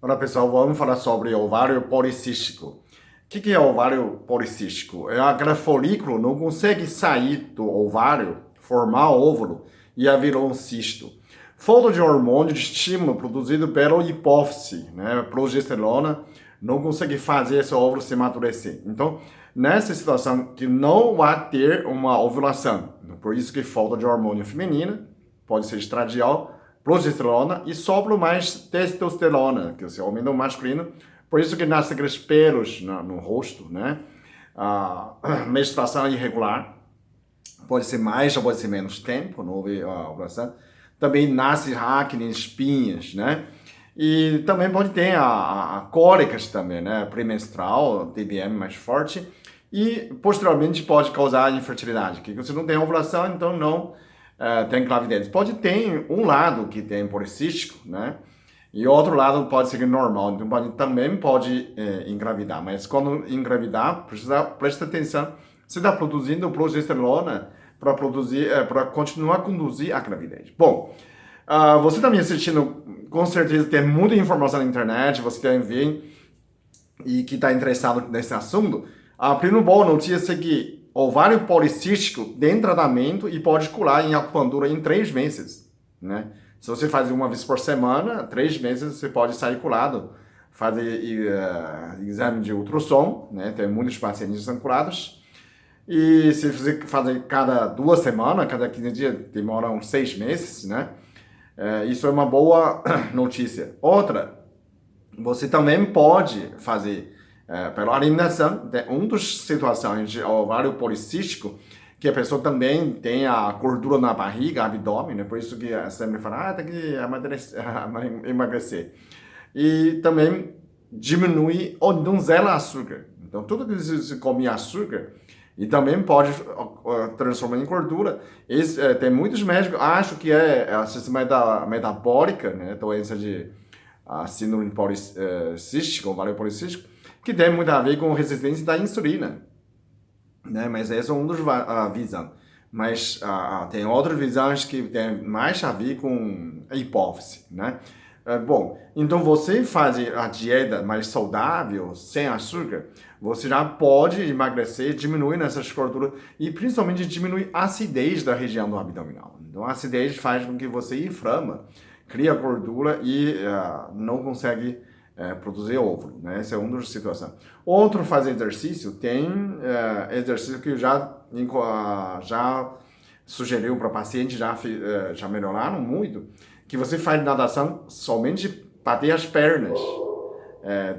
Olá pessoal, vamos falar sobre ovário policístico. O que é ovário policístico? É aquele folículo não consegue sair do ovário, formar óvulo e aí virou um cisto. Falta de hormônio de estímulo produzido pela hipófise, né? Progesterona, não consegue fazer esse óvulo se amadurecer. Então, nessa situação que não vai ter uma ovulação, por isso que falta de hormônio feminino, pode ser estradiol, progesterona e sobra mais testosterona, que é o hormônio masculino. Por isso que nascem aqueles pelos no rosto, né? A menstruação irregular, pode ser mais ou pode ser menos tempo, não houve a ovulação. Também nasce acne, espinhas, né? E também pode ter a cólicas também, né? Premenstrual, TBM mais forte. E posteriormente pode causar infertilidade, que você não tem ovulação, então não tem gravidez. Pode ter um lado que tem policístico, né? E outro lado pode ser normal, então também pode engravidar. Mas quando engravidar, presta atenção, você está produzindo progesterona para produzir, para continuar a conduzir a gravidez. Bom, você está me assistindo, com certeza tem muita informação na internet, você também e que está interessado nesse assunto. A primeira boa notícia é que ovário policístico tem tratamento e pode curar em acupuntura em 3 meses, né? Se você faz uma vez por semana, 3 meses você pode sair curado. Fazer exame de ultrassom, né? Tem muitos pacientes que são curados. E se você fazer cada 2 semanas, cada 15 dias, demora uns 6 meses, né? Isso é uma boa notícia. Outra, você também pode fazer pela alimentação. Uma das situações de ovário policístico que a pessoa também tem a gordura na barriga, abdômen, né? Por isso que sempre fala, tem que emagrecer. E também diminui ou não zera açúcar. Então, tudo que você come açúcar e também pode transformar em gordura. Tem muitos médicos que acham que é a sistema metabólica, né? Doença de síndrome policística, ovário policístico, que tem muito a ver com resistência da insulina, né? Mas essa é uma das visões. Mas tem outras visões que tem mais a ver com a hipófise, né? Bom, então você faz a dieta mais saudável, sem açúcar, você já pode emagrecer, diminuir essas gorduras e principalmente diminuir a acidez da região do abdominal. Então a acidez faz com que você inflama, cria gordura e não consegue produzir óvulo, né? Essa é uma das situações. Outro fazer exercício, tem exercício que já sugeriu para paciente, já melhoraram muito, que você faz natação somente bater as pernas.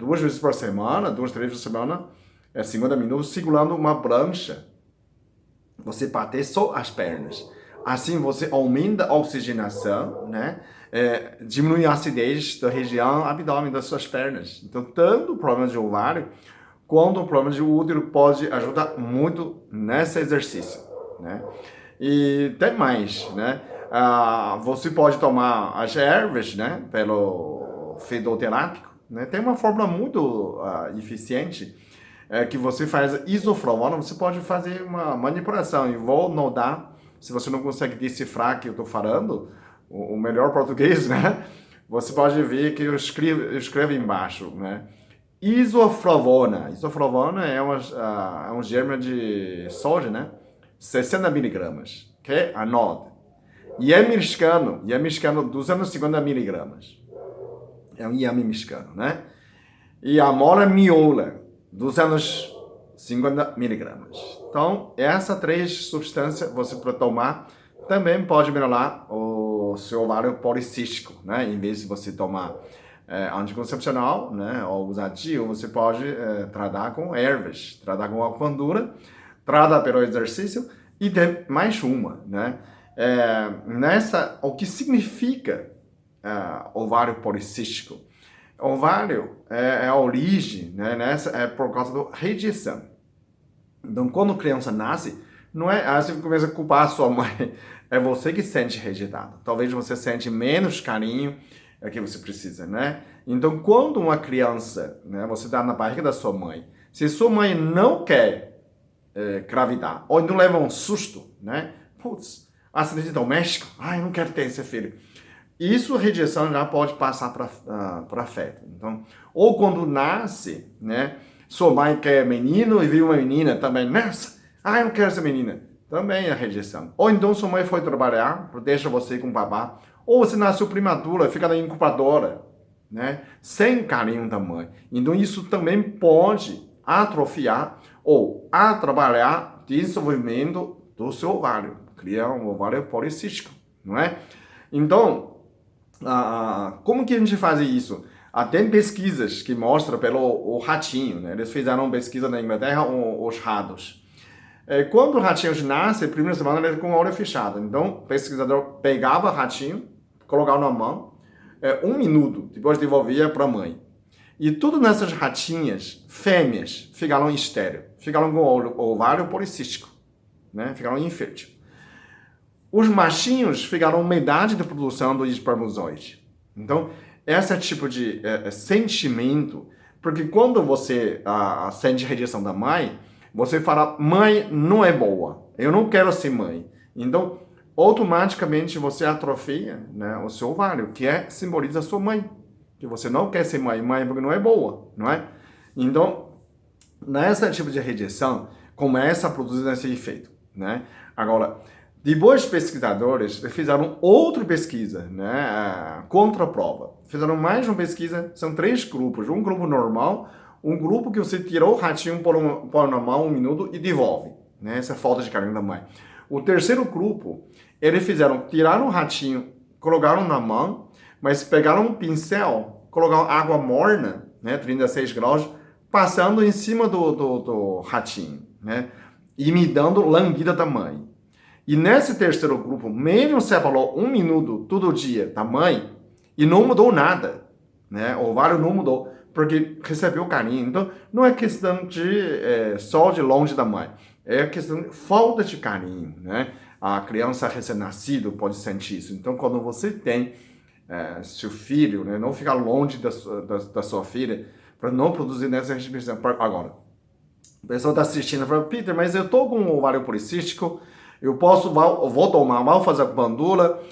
2 vezes por semana, 2, 3 vezes por semana, 50 minutos, segurando uma prancha. Você bater só as pernas. Assim você aumenta a oxigenação, né? Diminui a acidez da região abdômen das suas pernas. Então, tanto o problema de ovário quanto o problema de útero pode ajudar muito nesse exercício, né? E tem mais, né? Você pode tomar as ervas, né? Pelo fitoterápico, né? Tem uma fórmula muito eficiente que você faz isoflavona, você pode fazer uma manipulação. E vou notar, se você não consegue decifrar o que eu estou falando, o melhor português, né? Você pode ver que eu escrevo embaixo, né? Isoflavona. Isoflavona é um germe de soja, né? 60 miligramas. Ok? Anota. Iame mexicano 250 miligramas. É um iame mexicano, né? E a mola miola, 250 miligramas. Então, essas 3 substâncias você pode tomar, também pode melhorar o seu ovário policístico, né? Em vez de você tomar anticoncepcional, né? Ou usar DIU, você pode tratar com ervas, tratar com acupuntura, tratar pelo exercício e tem mais uma, né? O que significa ovário policístico? Ovário a origem, né, é por causa da rejeição. Então, quando a criança nasce, não é você começa a culpar a sua mãe, é você que se sente rejeitado. Talvez você sente menos carinho que você precisa, né? Então, quando uma criança, né, você está na barriga da sua mãe, se sua mãe não quer gravidar, ou então leva um susto, né? Putz, acidente doméstico, ai, não quero ter esse filho. isso rejeição já pode passar para afeto. Então, ou quando nasce, né, sua mãe quer menino e viu uma menina também, nossa, eu não quero essa menina. Também é rejeição. Ou então sua mãe foi trabalhar, deixa você com o babá, ou você nasceu prematura, fica na incubadora, né, sem carinho da mãe. Então isso também pode atrofiar ou atrapalhar o desenvolvimento do seu ovário, criar um ovário policístico, não é? Então, como que a gente faz isso? Tem pesquisas que mostram pelo o ratinho, né? Eles fizeram pesquisa na Inglaterra, os ratos. Quando o ratinho nasce, a primeira semana ele com o olho fechado. Então, o pesquisador pegava o ratinho, colocava na mão, 1 minuto, depois devolvia para a mãe. E tudo nessas ratinhas, fêmeas, ficaram estéril, ficaram com o ovário policístico, né? Ficaram infértil. Os machinhos ficaram metade da produção do espermatozoide. Então, esse tipo de sentimento, porque quando você sente rejeição da mãe, você fala, mãe não é boa, eu não quero ser mãe. Então, automaticamente você atrofia, né, o seu ovário, que simboliza a sua mãe. Que você não quer ser mãe porque não é boa, não é? Então, nesse tipo de rejeição, começa a produzir esse efeito, né? Agora, depois pesquisadores fizeram outra pesquisa, né, contra a prova. Fizeram mais uma pesquisa, são 3 grupos. Um grupo normal, um grupo que você tirou o ratinho, põe na mão 1 minuto e devolve, né? Essa é falta de carinho da mãe. O terceiro grupo, eles tiraram o ratinho, colocaram na mão, mas pegaram um pincel, colocaram água morna, né, 36 graus, passando em cima do ratinho, né, imitando lambida da mãe. E nesse terceiro grupo, mesmo separou 1 minuto todo dia da mãe e não mudou nada, né? O ovário não mudou, porque recebeu carinho. Então, não é questão de só de longe da mãe, é questão de falta de carinho, né? A criança recém-nascida pode sentir isso. Então, quando você tem seu filho, né, não ficar longe da sua filha, para não produzir nessa restrição. Agora, o pessoal está assistindo e fala, Peter, mas eu estou com um ovário policístico, vou tomar, vou fazer a bandula,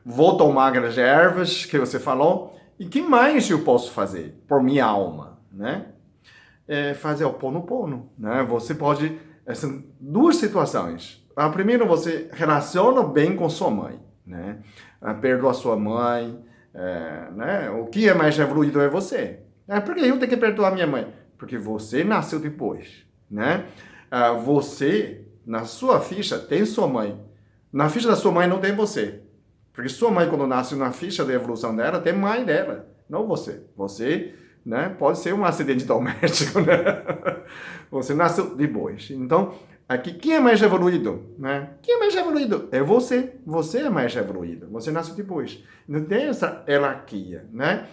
vou tomar aquelas ervas que você falou, e que mais eu posso fazer por minha alma, né? Fazer o pono, né? Você pode, são 2 situações. A primeira, você relaciona bem com sua mãe, né? Perdoa sua mãe, né? O que é mais evoluído é você. Por que eu tenho que perdoar minha mãe? Porque você nasceu depois, né? Você, na sua ficha, tem sua mãe. Na ficha da sua mãe não tem você. Porque sua mãe, quando nasce na ficha da evolução dela, tem mãe dela, não você. Você, né, pode ser um acidente doméstico, né? Você nasceu depois. Então, aqui, quem é mais evoluído? Né? Quem é mais evoluído? É você. Você é mais evoluído. Você nasceu depois. Não tem essa hierarquia, né?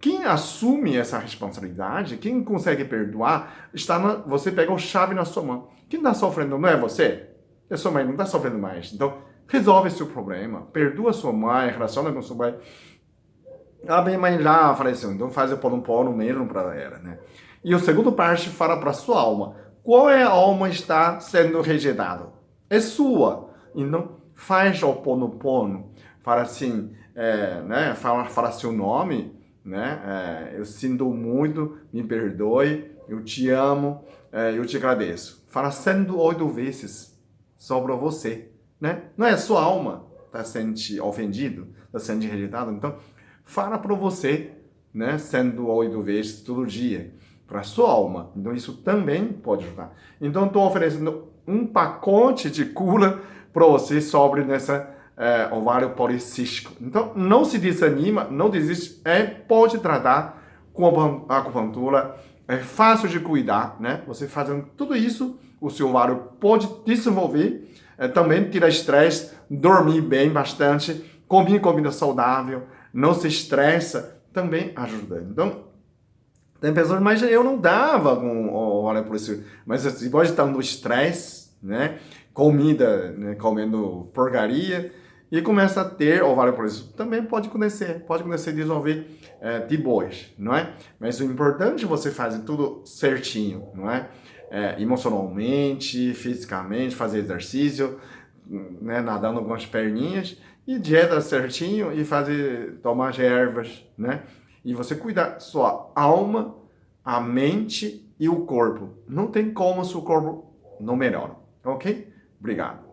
Quem assume essa responsabilidade, quem consegue perdoar, você pega a chave na sua mão. Quem está sofrendo não é você? A sua mãe não está sofrendo mais. Então, resolve seu problema. Perdoa sua mãe, relaciona com sua mãe. Minha mãe já faleceu, então faz o pono mesmo para ela, né? E o segundo parte fala para sua alma. Qual é a alma que está sendo rejeitada? É sua. Então, faz o pono. Fala assim, né? Fala seu nome, né? Eu sinto muito, me perdoe, eu te amo, eu te agradeço. Fala 108 vezes sobre você, né? Não é a sua alma está sendo ofendido, está sendo rejeitado. Então, fala para você, né? 108 vezes todo dia, para a sua alma. Então, isso também pode ajudar. Então, estou oferecendo um pacote de cura para você sobre nessa ovário policístico. Então, não se desanima, não desiste, pode tratar com a acupuntura, é fácil de cuidar, né? Você fazendo tudo isso, o seu ovário pode desenvolver, também tirar estresse, dormir bem bastante, comer comida saudável, não se estressa, também ajuda. Então, tem pessoas, mas eu não dava com o ovário policístico, mas você pode estar no estresse, né? Comida, né? Comendo porcaria, e começa a ter ovário policístico. Também pode acontecer desenvolver de boas, não é? Mas o importante é você fazer tudo certinho, não é? Emocionalmente, fisicamente, fazer exercício, né? Nadando com as perninhas, e dieta certinho e tomar ervas, né? E você cuidar sua alma, a mente e o corpo. Não tem como se o corpo não melhora, ok? Obrigado.